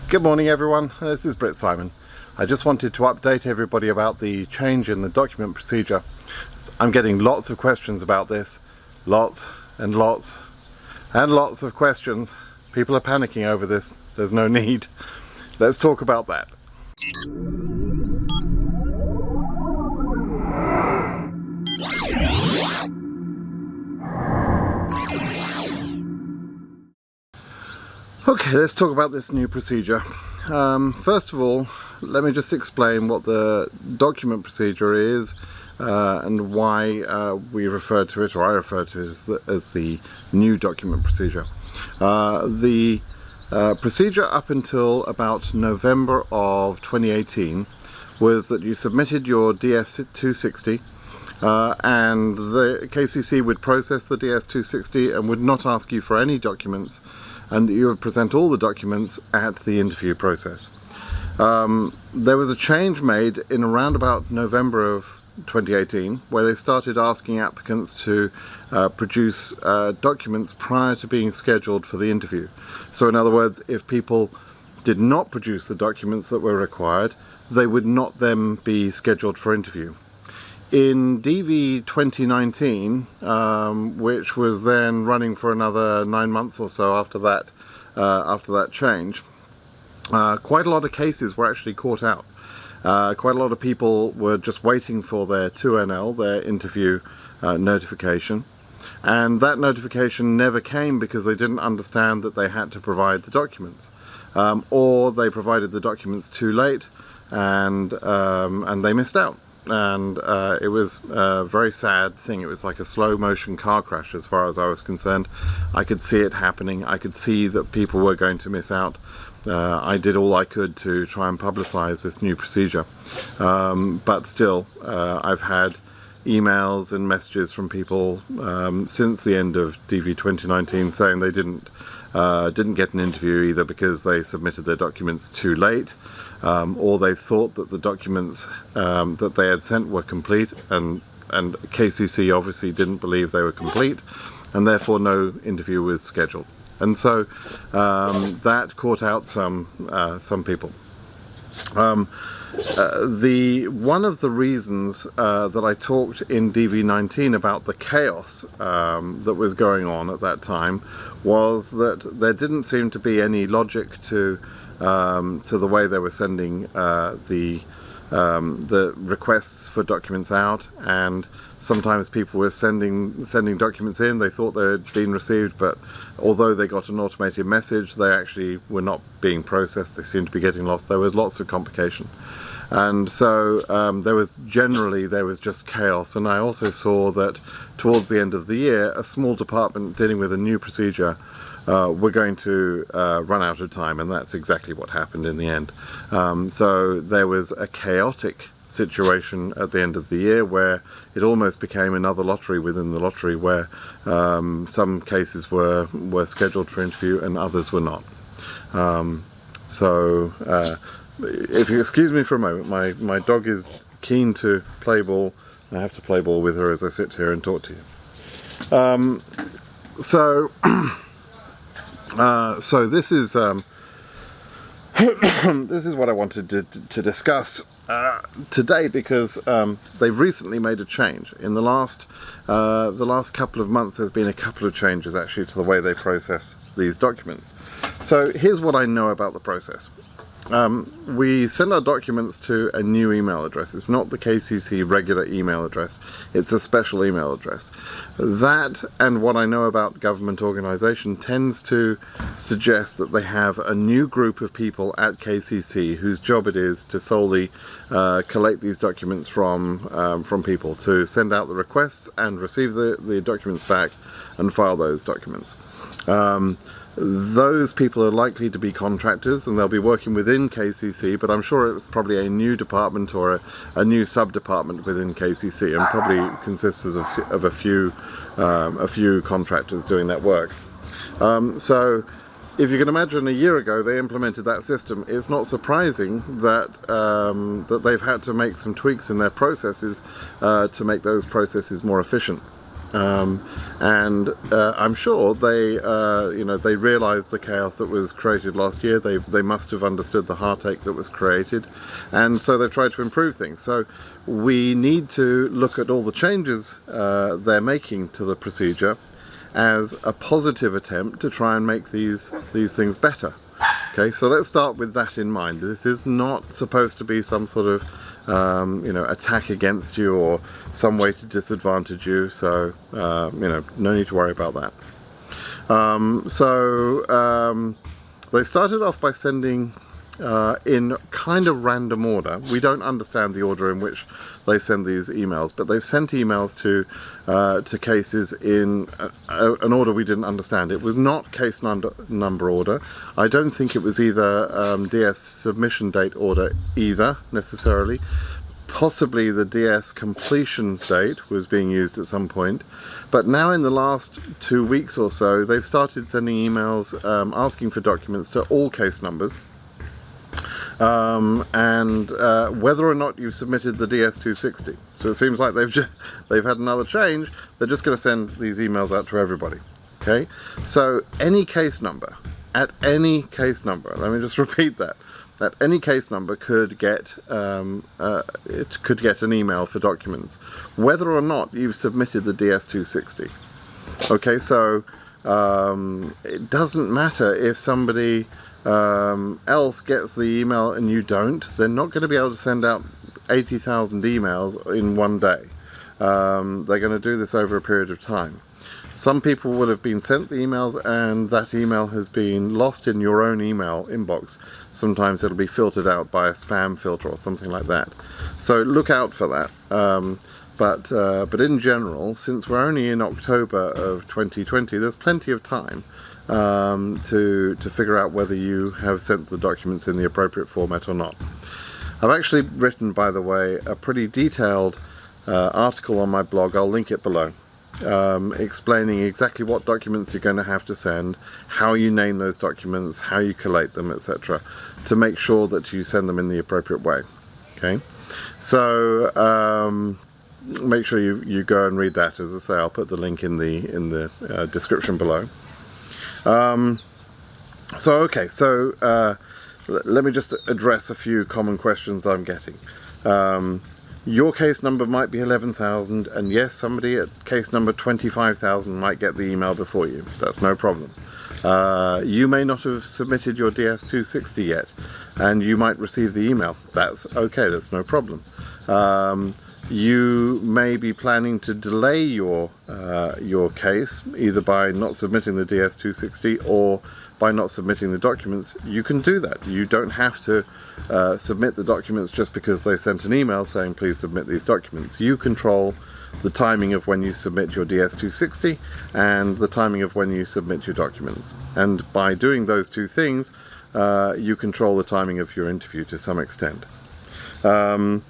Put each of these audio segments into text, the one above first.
Good morning everyone, this is BritSimon. I just wanted to update everybody about the change in the document procedure. I'm getting lots of questions about this. Lots and lots and lots of questions. People are panicking over this. There's no need. Let's talk about that. Okay, let's talk about this new procedure. First of all, let me just explain what the document procedure is and why we refer to it, or I refer to it, as the new document procedure. The procedure up until about November of 2018 was that you submitted your DS260 and the KCC would process the DS260 and would not ask you for any documents, and that you would present all the documents at the interview process. There was a change made in around about November of 2018 where they started asking applicants to produce documents prior to being scheduled for the interview. So in other words, if people did not produce the documents that were required, they would not then be scheduled for interview. In DV 2019, which was then running for another 9 months or so after that change, quite a lot of cases were actually caught out. Quite a lot of people were just waiting for their 2NL, their interview notification, and that notification never came because they didn't understand that they had to provide the documents, or they provided the documents too late and they missed out. And it was a very sad thing. It was like a slow motion car crash as far as I was concerned. I could see it happening. I could see that people were going to miss out. I did all I could to try and publicize this new procedure. But still, I've had emails and messages from people since the end of DV 2019 saying they didn't get an interview either because they submitted their documents too late, or they thought that the documents that they had sent were complete, and KCC obviously didn't believe they were complete, and therefore no interview was scheduled. And so that caught out some people. One of the reasons that I talked in DV19 about the chaos that was going on at that time was that there didn't seem to be any logic to the way they were sending the requests for documents out, and sometimes people were sending documents in. They thought they had been received, but although they got an automated message, they actually were not being processed. They seemed to be getting lost. There was lots of complication, and so there was just chaos. And I also saw that towards the end of the year, a small department dealing with a new procedure were going to run out of time, and that's exactly what happened in the end. So there was a chaotic situation at the end of the year where it almost became another lottery within the lottery, where some cases were scheduled for interview and others were not. If you excuse me for a moment, my dog is keen to play ball. I have to play ball with her as I sit here and talk to you. So this is this is what I wanted to discuss today, because they've recently made a change. In the last couple of months, there's been a couple of changes actually to the way they process these documents. So here's what I know about the process. We send our documents to a new email address. It's not the KCC regular email address, it's a special email address. That, and what I know about government organisation, tends to suggest that they have a new group of people at KCC whose job it is to solely collate these documents from people, to send out the requests and receive the documents back and file those documents. Those people are likely to be contractors, and they'll be working within KCC, but I'm sure it's probably a new department or a new sub-department within KCC, and probably consists of a few contractors doing that work. So if you can imagine, a year ago they implemented that system. It's not surprising that that they've had to make some tweaks in their processes to make those processes more efficient. And I'm sure they, they realised the chaos that was created last year. They must have understood the heartache that was created, and so they've tried to improve things. So we need to look at all the changes they're making to the procedure as a positive attempt to try and make these things better. Okay, so let's start with that in mind. This is not supposed to be some sort of attack against you or some way to disadvantage you, so no need to worry about that. They started off by sending in kind of random order. We don't understand the order in which they send these emails, but they've sent emails to cases in an order we didn't understand. It was not case number order. I don't think it was either DS submission date order either, necessarily. Possibly the DS completion date was being used at some point, but now in the last 2 weeks or so, they've started sending emails asking for documents to all case numbers. Whether or not you've submitted the DS260. So it seems like they've had another change. They're just going to send these emails out to everybody. Okay, so any case number, at any case number, let me just repeat that, at any case number could get an email for documents, whether or not you've submitted the DS260. Okay, so it doesn't matter if somebody else gets the email and you don't. They're not going to be able to send out 80,000 emails in one day. They're going to do this over a period of time. Some people will have been sent the emails and that email has been lost in your own email inbox. Sometimes it'll be filtered out by a spam filter or something like that. So look out for that. But in general, since we're only in October of 2020, there's plenty of time to figure out whether you have sent the documents in the appropriate format or not. I've actually written, by the way, a pretty detailed article on my blog. I'll link it below, explaining exactly what documents you're going to have to send, how you name those documents, how you collate them, etc., to make sure that you send them in the appropriate way. Okay, so make sure you go and read that. As I say, I'll put the link in the description below. Let me just address a few common questions I'm getting. Your case number might be 11,000, and yes, somebody at case number 25,000 might get the email before you. That's no problem. You may not have submitted your DS260 yet, and you might receive the email. That's okay, that's no problem. You may be planning to delay your case, either by not submitting the DS260 or by not submitting the documents. You can do that. You don't have to submit the documents just because they sent an email saying please submit these documents. You control the timing of when you submit your DS260 and the timing of when you submit your documents. And by doing those two things, you control the timing of your interview to some extent. About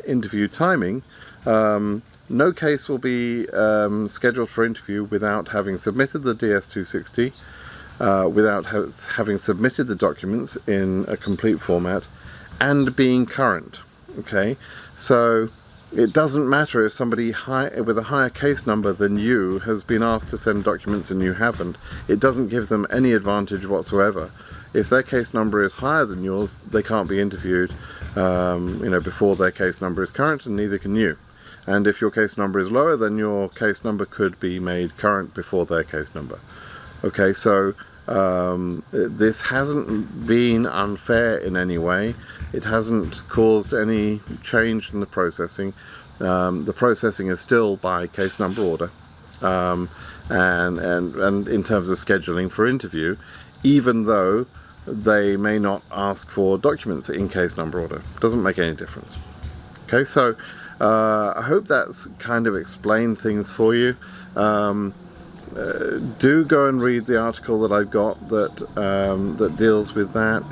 interview timing, no case will be scheduled for interview without having submitted the DS260, without having submitted the documents in a complete format, and being current. Okay, so it doesn't matter if somebody with a higher case number than you has been asked to send documents and you haven't. It doesn't give them any advantage whatsoever. If their case number is higher than yours, they can't be interviewed before their case number is current, and neither can you. And if your case number is lower, then your case number could be made current before their case number. Okay, so this hasn't been unfair in any way. It hasn't caused any change in the processing. The processing is still by case number order, and in terms of scheduling for interview, even though they may not ask for documents in case number order. Doesn't make any difference. Okay, so I hope that's kind of explained things for you. Do go and read the article that I've got that deals with that,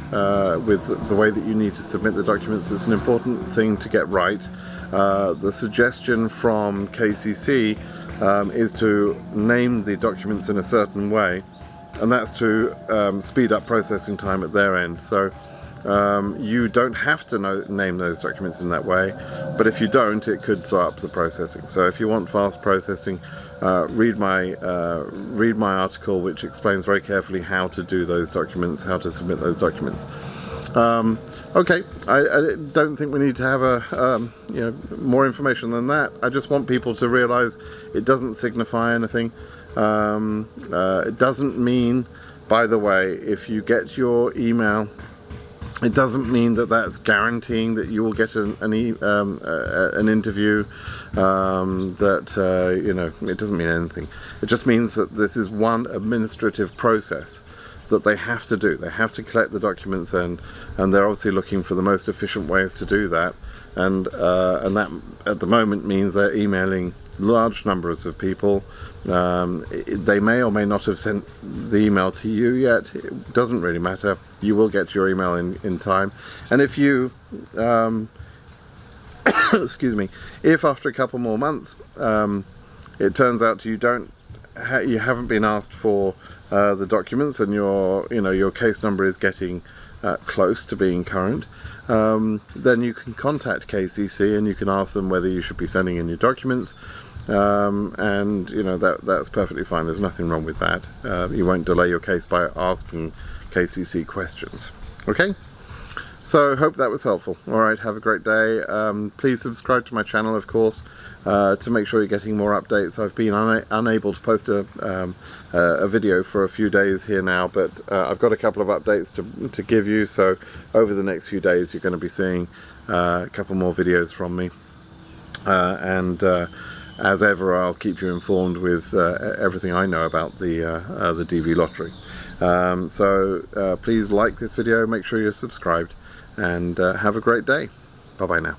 with the way that you need to submit the documents. It's an important thing to get right. The suggestion from KCC is to name the documents in a certain way, and that's to speed up processing time at their end. So You don't have to name those documents in that way, but if you don't, it could slow up the processing. So if you want fast processing, read my article, which explains very carefully how to do those documents, how to submit those documents. Okay, I don't think we need to have a more information than that. I just want people to realize it doesn't signify anything. It doesn't mean, by the way, if you get your email, it doesn't mean that that's guaranteeing that you will get an interview. It doesn't mean anything. It just means that this is one administrative process that they have to do. They have to collect the documents and they're obviously looking for the most efficient ways to do that. And that at the moment means they're emailing large numbers of people. They may or may not have sent the email to you yet. It doesn't really matter. You will get your email in time. And if you excuse me, if after a couple more months it turns out you haven't been asked for the documents, and your case number is getting close to being current, then you can contact KCC and you can ask them whether you should be sending in your documents, and that's perfectly fine. There's nothing wrong with that. You won't delay your case by asking KCC questions. Okay, so hope that was helpful. All right, have a great day. Please subscribe to my channel, of course, to make sure you're getting more updates. I've been unable to post a video for a few days here now, but I've got a couple of updates to give you. So over the next few days you're going to be seeing a couple more videos from me, and as ever, I'll keep you informed with everything I know about the DV lottery. So please like this video, make sure you're subscribed, and have a great day. Bye bye now.